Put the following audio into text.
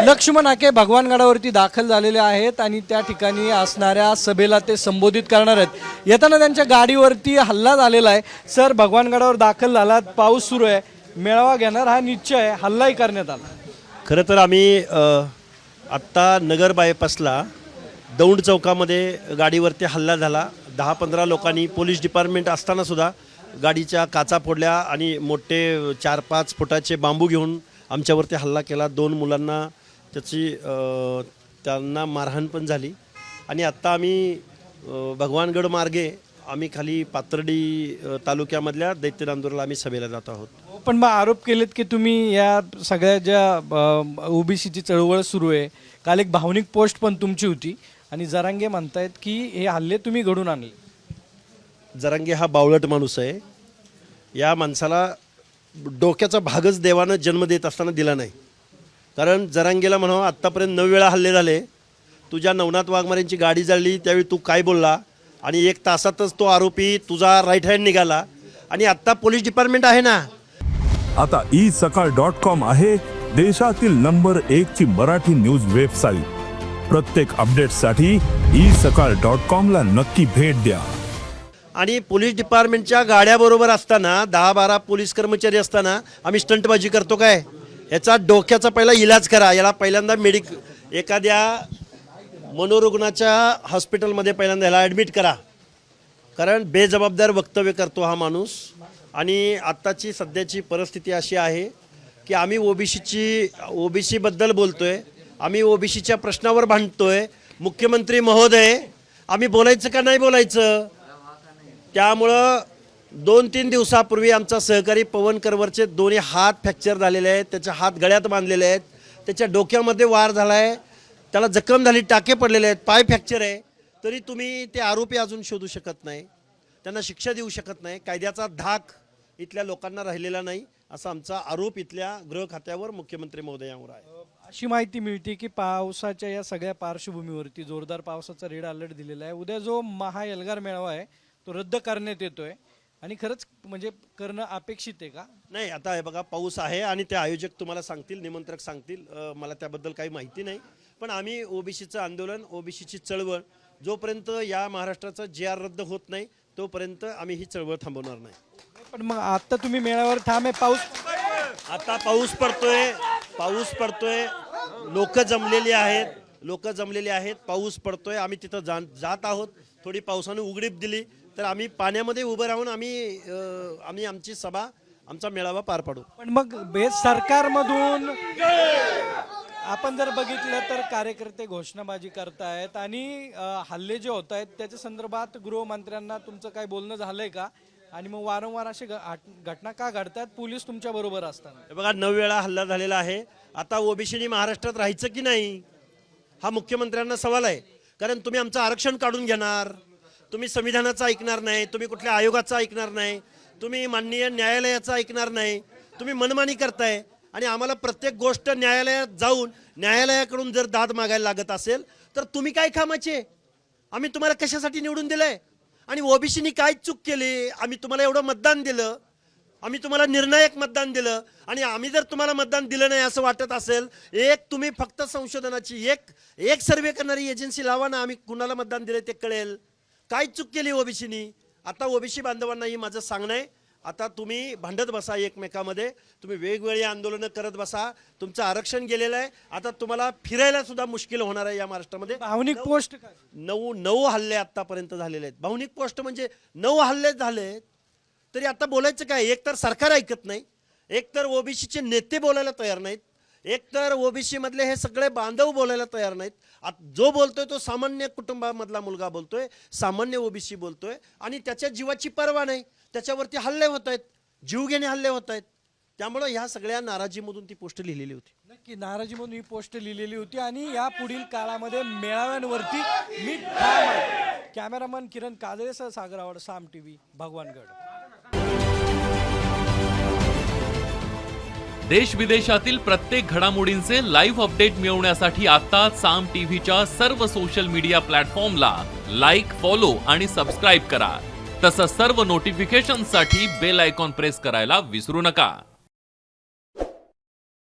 लक्ष्मण हाके भगवानगडावरती दाखल झालेले आहेत आणि त्या ठिकाणी असणाऱ्या सभेला ते संबोधित करणार आहेत। येताना त्यांच्या गाडीवरती हल्ला झालेला आहे। सर, भगवानगडावर दाखल झालात, पाऊस सुरू आहे, मेळावा घेणार हा निश्चय आहे, हल्लाही करण्यात आला। खरं तर आम्ही आत्ता नगर बायपासला दौंड चौकामध्ये गाडीवरती हल्ला झाला। 10-15 लोकांनी पोलीस डिपार्टमेंट असताना सुद्धा गाडीच्या काचा फोडल्या आणि मोठे 4-5 फुटाचे बांबू घेऊन आमच्यावरती हल्ला केला। 2 मुलांना त्यांना मारहाण पण झाली। आणि आत्ता आम्ही भगवानगड मार्गे आम्ही खाली पाथर्डी तालुक्यामधल्या दैत्यनांदूरला आम्ही सभेला जात आहोत। पण मग आरोप केलेत की तुम्ही या सगळ्या ज्या ओबीसीची चळवळ सुरू आहे, काल एक भावनिक पोस्ट पण तुमची होती आणि जरांगे म्हणतायत की हे हल्ले तुम्ही घडून आणले। जरांगे हा बावळट माणूस आहे। या माणसाला डोक्याचा भागच देवानं जन्म देत असताना दिला नाही। कारण जरांगेला म्हणावं, आत्तापर्यंत 9 वेळा हल्ले झाले, तुझ्या नवनाथ वाघमारेंची गाडी जळली त्यावेळी तू काय बोलला आणि 1 तासातच तो आरोपी तुझा राईट हँड निघाला आणि आत्ता पोलीस डिपार्टमेंट आहे ना। आता isakal.com आहे देशातील नंबर 1 ची मराठी न्यूज वेबसाईट। प्रत्येक अपडेटसाठी isakal.com ला नक्की भेट द्या। आणि पोलीस डिपार्टमेंटच्या गाड्याबरोबर असताना 10-12 पोलीस कर्मचारी असताना आम्ही स्टंटबाजी करतो काय? याचा डोक्याचा पहिला इलाज करा। याला पहिल्यांदा एखाद्या मनोरुग्णाच्या हॉस्पिटलमध्ये पहिल्यांदा याला ॲडमिट करा, कारण बेजबाबदार वक्तव्य करतो हा माणूस। आणि आत्ताची सध्याची परिस्थिती अशी आहे की आम्ही ओबीसीबद्दल बोलतोय, आम्ही ओबीसीच्या प्रश्नावर भांडतोय। मुख्यमंत्री महोदय, आम्ही बोलायचं का नाही बोलायचं? त्यामुळं 2-3 दिवसापूर्वी आमचा सहकारी पवन करवरचे दोन्ही हात फ्रॅक्चर झालेले आहेत, त्याचे हात गळ्यात बांधलेले आहेत, त्याच्या डोक्यामध्ये वार झाला आहे, त्याला जखम झाली, टाके पडलेले आहेत, पाय फ्रॅक्चर आहे, तरी तुम्ही ते आरोपी अजून शोधू शकत नाही, त्यांना शिक्षा देऊ शकत नाही। कायद्याचा धाक इथल्या लोकांना राहिलेला नाही, असा आमचा आरोप इथल्या गृह खात्यावर मुख्यमंत्री महोदयांवर आहे। अशी माहिती मिळते की पावसाच्या या सगळ्या पार्श्वभूमीवरती जोरदार पावसाचा रेड अलर्ट दिलेला आहे। उद्या जो महाएल्गार मेळावा आहे तो रद्द करण्यात येतोय आणि खरंच म्हणजे करणं अपेक्षित आहे का? नाही, आता हे बघा, पाऊस आहे आणि ते आयोजक तुम्हाला सांगतील, निमंत्रक सांगतील, मला त्याबद्दल काही माहिती नाही। पण आम्ही ओबीसीचं आंदोलन, ओबीसीची चळवळ जोपर्यंत या महाराष्ट्राचा GR रद्द होत नाही तोपर्यंत आम्ही ही चळवळ थांबवणार नाही। पण मग आता तुम्ही मेळाव्यावर ठाम आहे, आता पाऊस पडतोय, लोक जमलेली आहेत, पाऊस पडतोय, आम्ही तिथं जात आहोत। थोडी पावसाने उघडीप दिली तर आम्ही पाण्यामध्ये उभं राहून आम्ही आमची सभा, आमचा मेळावा पार पाडू। पण मग सरकारमधून आपण जर बघितलं तर कार्यकर्ते घोषणाबाजी करतायत आणि हल्ले जे होत आहेत त्याच्या संदर्भात गृहमंत्र्यांना तुमचं काय बोलणं झालंय का? आणि मग वारंवार असे घटना का घडतात पोलीस तुमच्या बरोबर असताना? बघा, 9 वेळा हल्ला झालेला आहे। आता ओबीसीनी महाराष्ट्रात राहायचं की नाही हा मुख्यमंत्र्यांना सवाल आहे। कारण तुम्ही आमचं आरक्षण काढून घेणार, तुम्ही संविधानाचं ऐकणार नाही, तुम्ही कुठल्या आयोगाचं ऐकणार नाही, तुम्ही माननीय न्यायालयाचं ऐकणार नाही, तुम्ही मनमानी करताय। आणि आम्हाला प्रत्येक गोष्ट न्यायालयात जाऊन न्यायालयाकडून जर दाद मागायला लागत असेल तर तुम्ही काय कामाचे? आम्ही तुम्हाला कशासाठी निवडून दिलंय? आणि ओबीसीनी काय चूक केली? आम्ही तुम्हाला एवढं मतदान दिलं, आम्ही तुम्हाला निर्णायक मतदान दिलं, आणि आम्ही जर तुम्हाला मतदान दिलं नाही असं वाटत असेल, तुम्ही फक्त संशोधनाची एक सर्वे करणारी एजन्सी लावा ना, आम्ही कुणाला मतदान दिले ते कळेल। काय चूक केली ओबीसीनी? आता ओबीसी बांधवांनाही माझं सांगणं आहे, आता तुम्ही भांडत बसा एकमेकामध्ये, तुम्ही वेगवेगळी आंदोलनं करत बसा, तुमचं आरक्षण गेलेलं आहे, आता तुम्हाला फिरायला सुद्धा मुश्किल होणार आहे या महाराष्ट्रामध्ये। भावनिक पोस्ट काय? 9 हल्ले आतापर्यंत झालेले आहेत। भावनिक पोस्ट म्हणजे 9 हल्ले झाले तरी आता बोलायचं काय? एक तर सरकार ऐकत नाही, एक तर ओबीसीचे नेते बोलायला तयार नाहीत, एक तर ओबीसी मधले हे सगळे बांधव बोलायला तयार नाहीत। जो बोलतोय तो सामान्य कुटुंबामधला मुलगा बोलतोय, सामान्य ओबीसी बोलतोय, आणि त्याच्या जीवाची पर्वा नाही, त्याच्यावरती हल्ले होत आहेत, जीवघेणे हल्ले होत आहेत। त्यामुळे ह्या सगळ्या नाराजीमधून ती पोस्ट लिहिलेली होती। नक्की नाराजीमधून ही पोस्ट लिहिलेली होती आणि या पुढील काळामध्ये मेळाव्यांवरती मी ठाम आहे। कॅमेरामन किरण काजळेसह सागर आवड, साम TV, भगवानगड। देश विदेशातील प्रत्येक घडामोडींचे लाईव्ह अपडेट मिळवण्यासाठी आता साम टीव्हीच्या सर्व सोशल मीडिया प्लॅटफॉर्मला लाईक, फॉलो आणि सबस्क्राईब करा। तसंच सर्व नोटिफिकेशनसाठी बेल आयकॉन प्रेस करायला विसरू नका।